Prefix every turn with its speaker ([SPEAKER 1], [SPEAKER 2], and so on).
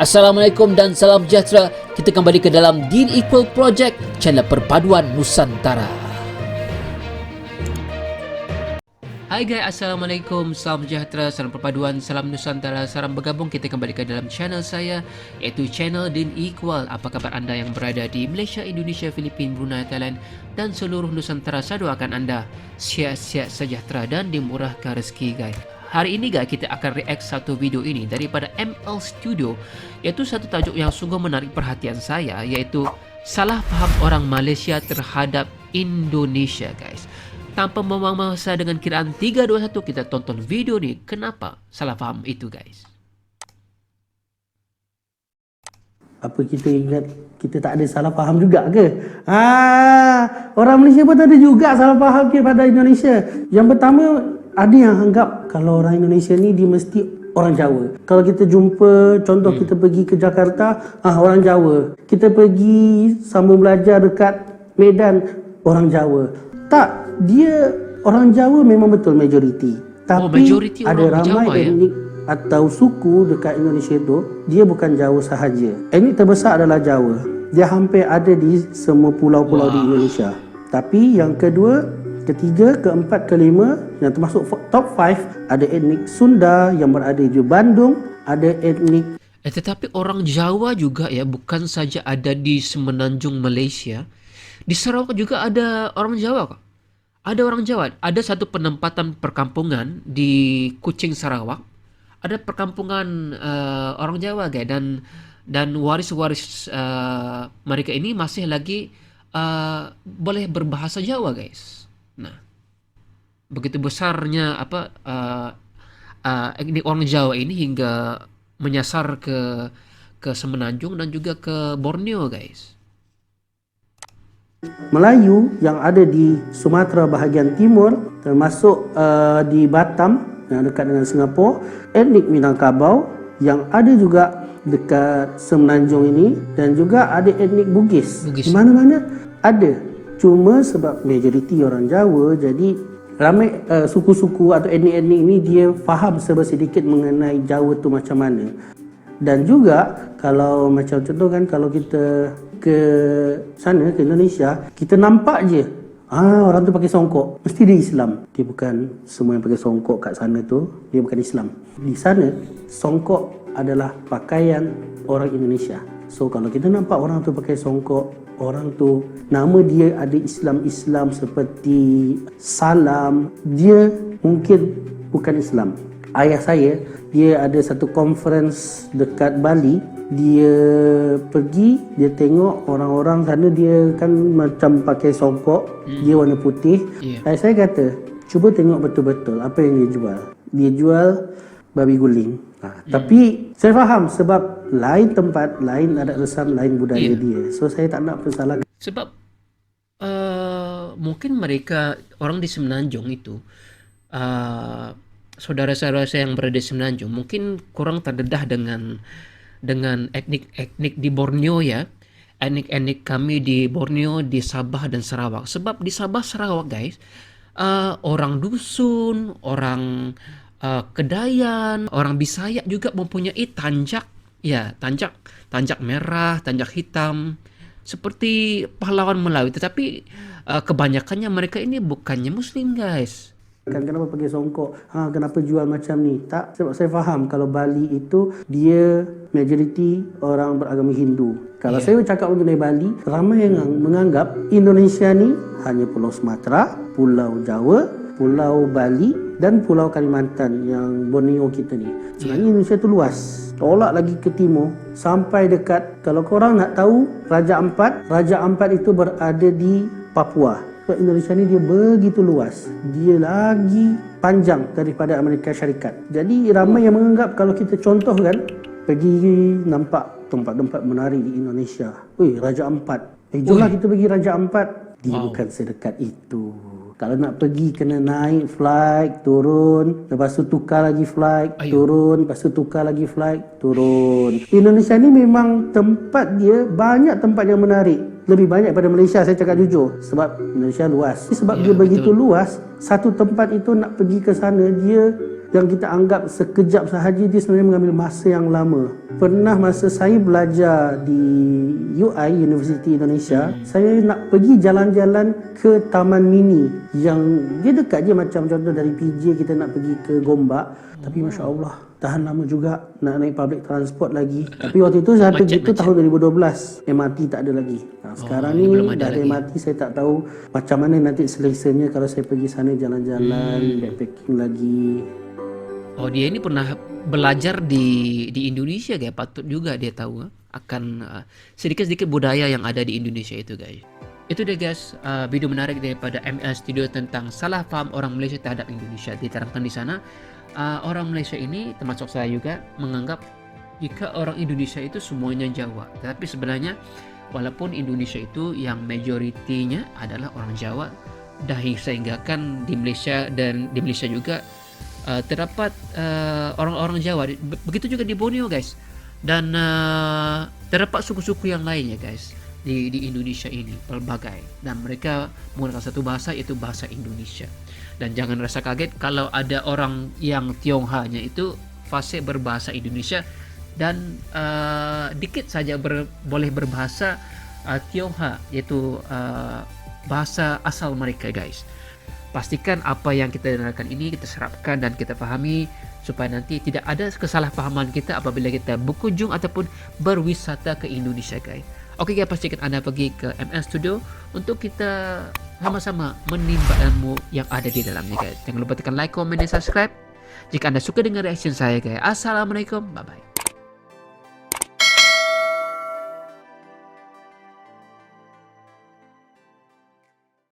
[SPEAKER 1] Assalamualaikum dan salam sejahtera. Kita kembali ke dalam Deen Equal Project, channel perpaduan Nusantara. Hai guys, Assalamualaikum, salam sejahtera, salam perpaduan, salam Nusantara, salam bergabung. Kita kembali ke dalam channel saya, iaitu channel Deen Equal. Apa khabar anda yang berada di Malaysia, Indonesia, Filipina, Brunei, Thailand dan seluruh Nusantara? Saya doakan anda sihat-sihat sejahtera dan dimurahkan rezeki guys. Hari ini guys, kita akan react satu video ini daripada ML Studio, iaitu satu tajuk yang sungguh menarik perhatian saya, iaitu salah faham orang Malaysia terhadap Indonesia guys. Tanpa membuang masa, dengan kiraan 3, 2, 1 kita tonton video ni. Kenapa salah faham itu guys?
[SPEAKER 2] Apa kita ingat kita tak ada salah faham juga ke? Orang Malaysia pun ada juga salah faham kepada Indonesia. Yang pertama, ada yang anggap kalau orang Indonesia ni dia mesti orang Jawa. Kalau kita jumpa, contoh kita pergi ke Jakarta, orang Jawa. Kita pergi sambung belajar dekat Medan, orang Jawa. Tak, dia orang Jawa memang betul majoriti. Tapi ada ramai etnik atau suku dekat Indonesia tu, dia bukan Jawa sahaja. Etnik terbesar adalah Jawa. Dia hampir ada di semua pulau-pulau di Indonesia. Tapi yang kedua, ketiga, keempat, kelima yang termasuk top 5, ada etnik Sunda yang berada di Bandung, ada etnik
[SPEAKER 1] Tetapi orang Jawa juga ya, bukan saja ada di Semenanjung Malaysia. Di Sarawak juga ada orang Jawa kok. Ada orang Jawa. Ada satu penempatan perkampungan di Kuching, Sarawak. Ada perkampungan orang Jawa guys, dan waris-waris mereka ini masih lagi boleh berbahasa Jawa guys. Nah, begitu besarnya etnik orang Jawa ini hingga menyasar ke Semenanjung dan juga ke Borneo guys.
[SPEAKER 2] Melayu yang ada di Sumatera bahagian timur, termasuk di Batam yang dekat dengan Singapura, etnik Minangkabau yang ada juga dekat Semenanjung ini, dan juga ada etnik Bugis. Di mana-mana ada. Cuma sebab majoriti orang Jawa, jadi ramai suku-suku atau etnik-etnik ini dia faham sedikit mengenai Jawa tu macam mana. Dan juga kalau macam contoh kan, kalau kita ke sana, ke Indonesia, kita nampak je orang tu pakai songkok, mesti dia Islam. Dia bukan semua yang pakai songkok kat sana tu, dia bukan Islam. Di sana songkok adalah pakaian orang Indonesia. So kalau kita nampak orang tu pakai songkok, orang tu nama dia ada Islam-Islam seperti Salam, dia mungkin bukan Islam. Ayah saya, dia ada satu conference dekat Bali. Dia pergi, dia tengok orang-orang sana, dia kan macam pakai songkok, dia warna putih. Ayah saya kata, cuba tengok betul-betul apa yang dia jual. Dia jual babi guling. Tapi saya faham sebab lain tempat, lain adat resam, lain budaya dia. So saya tak nak persalahkan.
[SPEAKER 1] Sebab mungkin mereka orang di Semenanjung itu, saudara-saudara saya yang berada di Semenanjung mungkin kurang terdedah dengan etnik-etnik di Borneo ya. Etnik-etnik kami di Borneo, di Sabah dan Sarawak. Sebab di Sabah, Sarawak guys, orang dusun, orang Kedayan, orang Bisaya juga mempunyai tanjak. Ya, tanjak merah, tanjak hitam, seperti pahlawan Melayu. Tetapi kebanyakannya mereka ini bukannya Muslim guys.
[SPEAKER 2] Kenapa pakai songkok? Kenapa jual macam ni? Tak, sebab saya faham kalau Bali itu dia majoriti orang beragama Hindu. Kalau saya bercakap mengenai Bali, ramai yang menganggap Indonesia ni hanya Pulau Sumatera, Pulau Jawa, Pulau Bali dan Pulau Kalimantan yang Borneo kita ni. Sebenarnya Indonesia tu luas. Tolak lagi ke timur sampai dekat, kalau korang nak tahu, Raja Ampat. Raja Ampat itu berada di Papua. Indonesia ni dia begitu luas. Dia lagi panjang daripada Amerika Syarikat. Jadi ramai yang menganggap kalau kita contohkan, pergi nampak tempat-tempat menarik di Indonesia. Raja Ampat. Jomlah kita pergi Raja Ampat. Dia bukan sedekat itu. Kalau nak pergi kena naik flight, turun, lepas tu tukar lagi flight, turun, lepas tu tukar lagi flight, turun. Indonesia ni memang tempat dia banyak tempat yang menarik. Lebih banyak daripada Malaysia, saya cakap jujur. Sebab Indonesia luas. Sebab dia begitu luas, satu tempat itu nak pergi ke sana, dia yang kita anggap sekejap sahaja, dia sebenarnya mengambil masa yang lama. Pernah masa saya belajar di UI, Universiti Indonesia, saya nak pergi jalan-jalan ke Taman Mini yang dia dekat je, macam contoh dari PJ kita nak pergi ke Gombak. Tapi Masya Allah, tahan lama juga nak naik public transport lagi. Tapi waktu itu saya pergi itu tahun 2012, MRT tak ada lagi. Sekarang ni dah ada MRT, saya tak tahu macam mana nanti selesanya kalau saya pergi sana jalan-jalan, backpacking lagi.
[SPEAKER 1] Oh, dia ini pernah belajar di Indonesia guys. Patut juga dia tahu akan sedikit-sedikit budaya yang ada di Indonesia itu guys. Itu deh guys, video menarik daripada ML Studio tentang salah paham orang Malaysia terhadap Indonesia. Diterangkan di sana, orang Malaysia ini termasuk saya juga menganggap jika orang Indonesia itu semuanya Jawa. Tetapi sebenarnya walaupun Indonesia itu yang majoritinya adalah orang Jawa, sehingga kan di Malaysia dan di Malaysia juga terdapat orang-orang Jawa. Begitu juga di Borneo guys. Dan terdapat suku-suku yang lainnya guys di Indonesia ini pelbagai, dan mereka menggunakan satu bahasa, yaitu bahasa Indonesia. Dan jangan rasa kaget kalau ada orang yang Tionghoa-nya itu fasih berbahasa Indonesia dan dikit saja boleh berbahasa Tionghoa, yaitu bahasa asal mereka guys. Pastikan apa yang kita dengarkan ini kita serapkan dan kita pahami supaya nanti tidak ada kesalahpahaman kita apabila kita berkunjung ataupun berwisata ke Indonesia guys. Oke guys, pastikan Anda pergi ke ML Studio untuk kita sama-sama menimba ilmu yang ada di dalamnya guys. Jangan lupa tekan like, komen, dan subscribe jika Anda suka dengan reaction saya guys. Assalamualaikum, bye bye.